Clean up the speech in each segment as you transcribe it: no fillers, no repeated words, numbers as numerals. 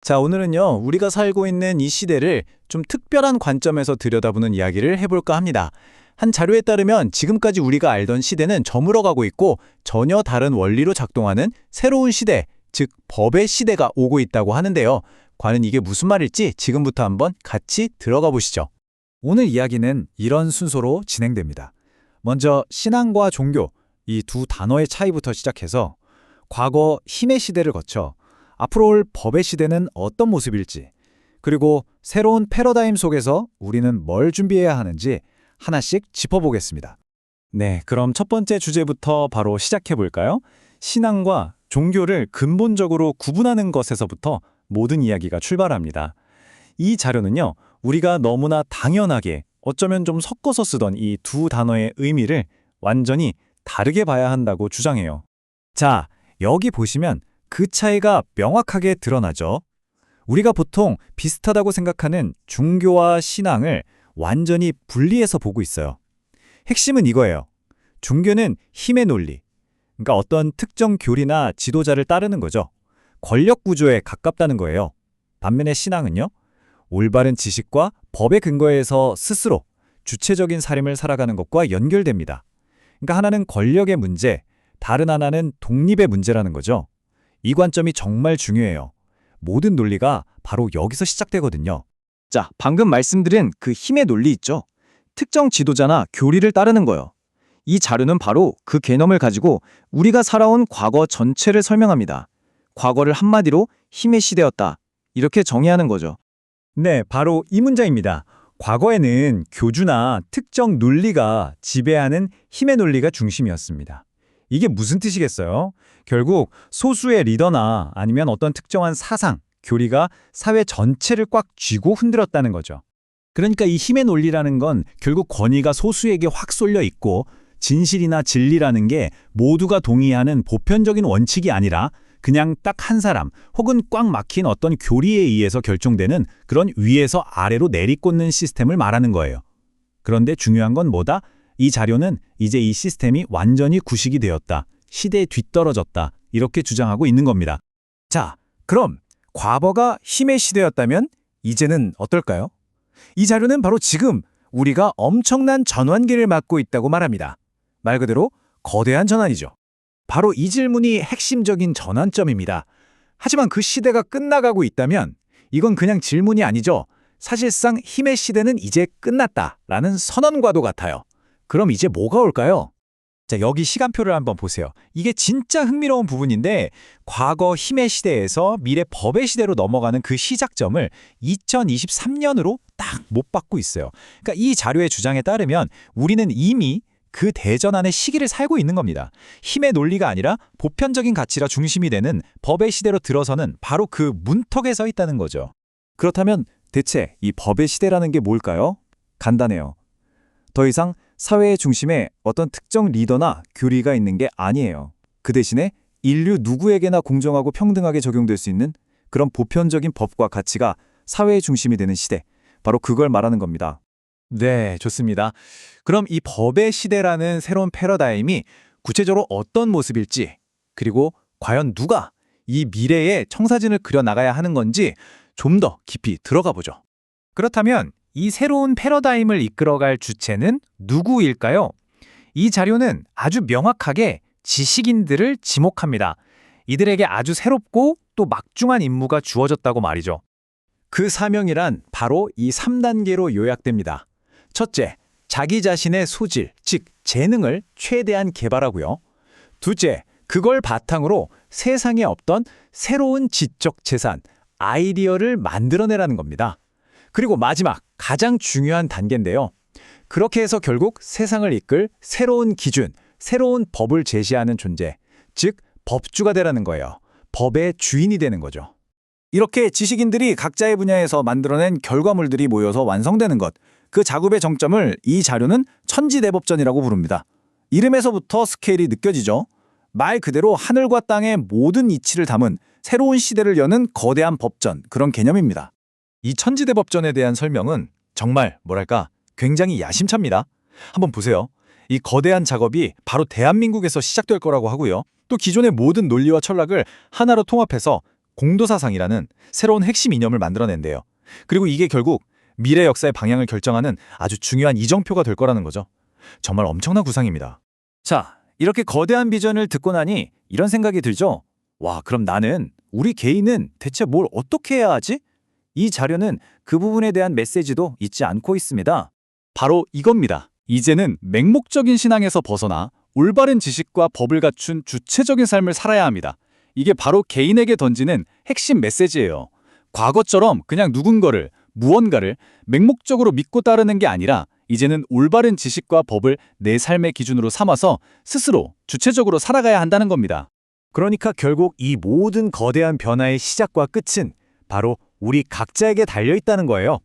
자, 오늘은요, 우리가 살고 있는 이 시대를 좀 특별한 관점에서 들여다보는 이야기를 해볼까 합니다. 한 자료에 따르면 지금까지 우리가 알던 시대는 저물어가고 있고 전혀 다른 원리로 작동하는 새로운 시대, 즉 법의 시대가 오고 있다고 하는데요. 과연 이게 무슨 말일지 지금부터 한번 같이 들어가 보시죠. 오늘 이야기는 이런 순서로 진행됩니다. 먼저 신앙과 종교, 이 두 단어의 차이부터 시작해서 과거 힘의 시대를 거쳐 앞으로 올 법의 시대는 어떤 모습일지, 그리고 새로운 패러다임 속에서 우리는 뭘 준비해야 하는지 하나씩 짚어보겠습니다. 네, 그럼 첫 번째 주제부터 바로 시작해 볼까요? 신앙과 종교를 근본적으로 구분하는 것에서부터 모든 이야기가 출발합니다. 이 자료는요, 우리가 너무나 당연하게 어쩌면 좀 섞어서 쓰던 이 두 단어의 의미를 완전히 다르게 봐야 한다고 주장해요. 자, 여기 보시면 그 차이가 명확하게 드러나죠. 우리가 보통 비슷하다고 생각하는 종교와 신앙을 완전히 분리해서 보고 있어요. 핵심은 이거예요. 종교는 힘의 논리, 그러니까 어떤 특정 교리나 지도자를 따르는 거죠. 권력 구조에 가깝다는 거예요. 반면에 신앙은요, 올바른 지식과 법의 근거에서 스스로 주체적인 삶을 살아가는 것과 연결됩니다. 그러니까 하나는 권력의 문제, 다른 하나는 독립의 문제라는 거죠. 이 관점이 정말 중요해요. 모든 논리가 바로 여기서 시작되거든요. 자, 방금 말씀드린 그 힘의 논리 있죠? 특정 지도자나 교리를 따르는 거요. 이 자료는 바로 그 개념을 가지고 우리가 살아온 과거 전체를 설명합니다. 과거를 한마디로 힘의 시대였다. 이렇게 정의하는 거죠. 네, 바로 이 문장입니다. 과거에는 교주나 특정 논리가 지배하는 힘의 논리가 중심이었습니다. 이게 무슨 뜻이겠어요? 결국 소수의 리더나 아니면 어떤 특정한 사상, 교리가 사회 전체를 꽉 쥐고 흔들었다는 거죠. 그러니까 이 힘의 논리라는 건 결국 권위가 소수에게 확 쏠려 있고 진실이나 진리라는 게 모두가 동의하는 보편적인 원칙이 아니라 그냥 딱 한 사람 혹은 꽉 막힌 어떤 교리에 의해서 결정되는 그런 위에서 아래로 내리꽂는 시스템을 말하는 거예요. 그런데 중요한 건 뭐다? 이 자료는 이제 이 시스템이 완전히 구식이 되었다. 시대에 뒤떨어졌다. 이렇게 주장하고 있는 겁니다. 자, 그럼 과거가 힘의 시대였다면 이제는 어떨까요? 이 자료는 바로 지금 우리가 엄청난 전환기를 맞고 있다고 말합니다. 말 그대로 거대한 전환이죠. 바로 이 질문이 핵심적인 전환점입니다. 하지만 그 시대가 끝나가고 있다면 이건 그냥 질문이 아니죠. 사실상 힘의 시대는 이제 끝났다라는 선언과도 같아요. 그럼 이제 뭐가 올까요? 자, 여기 시간표를 한번 보세요. 이게 진짜 흥미로운 부분인데 과거 힘의 시대에서 미래 법의 시대로 넘어가는 그 시작점을 2023년으로 딱 못 받고 있어요. 그러니까 이 자료의 주장에 따르면 우리는 이미 그 대전환의 시기를 살고 있는 겁니다. 힘의 논리가 아니라 보편적인 가치가 중심이 되는 법의 시대로 들어서는 바로 그 문턱에 서 있다는 거죠. 그렇다면 대체 이 법의 시대라는 게 뭘까요? 간단해요. 더 이상 사회의 중심에 어떤 특정 리더나 교리가 있는 게 아니에요. 그 대신에 인류 누구에게나 공정하고 평등하게 적용될 수 있는 그런 보편적인 법과 가치가 사회의 중심이 되는 시대, 바로 그걸 말하는 겁니다. 네, 좋습니다. 그럼 이 법의 시대라는 새로운 패러다임이 구체적으로 어떤 모습일지, 그리고 과연 누가 이 미래의 청사진을 그려나가야 하는 건지 좀 더 깊이 들어가 보죠. 그렇다면 이 새로운 패러다임을 이끌어갈 주체는 누구일까요? 이 자료는 아주 명확하게 지식인들을 지목합니다. 이들에게 아주 새롭고 또 막중한 임무가 주어졌다고 말이죠. 그 사명이란 바로 이 3단계로 요약됩니다. 첫째, 자기 자신의 소질, 즉 재능을 최대한 개발하고요. 둘째, 그걸 바탕으로 세상에 없던 새로운 지적 재산, 아이디어를 만들어내라는 겁니다. 그리고 마지막, 가장 중요한 단계인데요. 그렇게 해서 결국 세상을 이끌 새로운 기준, 새로운 법을 제시하는 존재, 즉 법주가 되라는 거예요. 법의 주인이 되는 거죠. 이렇게 지식인들이 각자의 분야에서 만들어낸 결과물들이 모여서 완성되는 것, 그 작업의 정점을 이 자료는 천지대법전이라고 부릅니다. 이름에서부터 스케일이 느껴지죠. 말 그대로 하늘과 땅의 모든 이치를 담은 새로운 시대를 여는 거대한 법전, 그런 개념입니다. 이 천지대법전에 대한 설명은 정말 굉장히 야심찹니다. 한번 보세요. 이 거대한 작업이 바로 대한민국에서 시작될 거라고 하고요. 또 기존의 모든 논리와 철학을 하나로 통합해서 공도사상이라는 새로운 핵심 이념을 만들어낸대요. 그리고 이게 결국 미래 역사의 방향을 결정하는 아주 중요한 이정표가 될 거라는 거죠. 정말 엄청난 구상입니다. 자, 이렇게 거대한 비전을 듣고 나니 이런 생각이 들죠? 와, 그럼 우리 개인은 대체 뭘 어떻게 해야 하지? 이 자료는 그 부분에 대한 메시지도 잊지 않고 있습니다. 바로 이겁니다. 이제는 맹목적인 신앙에서 벗어나 올바른 지식과 법을 갖춘 주체적인 삶을 살아야 합니다. 이게 바로 개인에게 던지는 핵심 메시지예요. 과거처럼 그냥 무언가를 맹목적으로 믿고 따르는 게 아니라 이제는 올바른 지식과 법을 내 삶의 기준으로 삼아서 스스로 주체적으로 살아가야 한다는 겁니다. 그러니까 결국 이 모든 거대한 변화의 시작과 끝은 바로 우리 각자에게 달려있다는 거예요.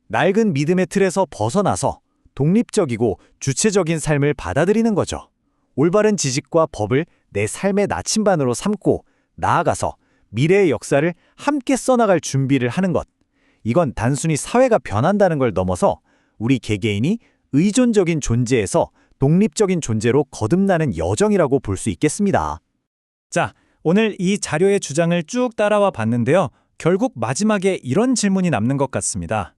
낡은 믿음의 틀에서 벗어나서 독립적이고 주체적인 삶을 받아들이는 거죠. 올바른 지식과 법을 내 삶의 나침반으로 삼고 나아가서 미래의 역사를 함께 써나갈 준비를 하는 것. 이건 단순히 사회가 변한다는 걸 넘어서 우리 개개인이 의존적인 존재에서 독립적인 존재로 거듭나는 여정이라고 볼 수 있겠습니다. 자, 오늘 이 자료의 주장을 쭉 따라와 봤는데요. 결국 마지막에 이런 질문이 남는 것 같습니다.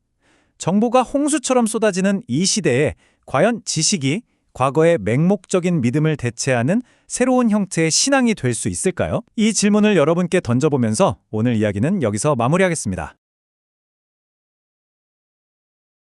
정보가 홍수처럼 쏟아지는 이 시대에 과연 지식이 과거의 맹목적인 믿음을 대체하는 새로운 형태의 신앙이 될 수 있을까요? 이 질문을 여러분께 던져보면서 오늘 이야기는 여기서 마무리하겠습니다.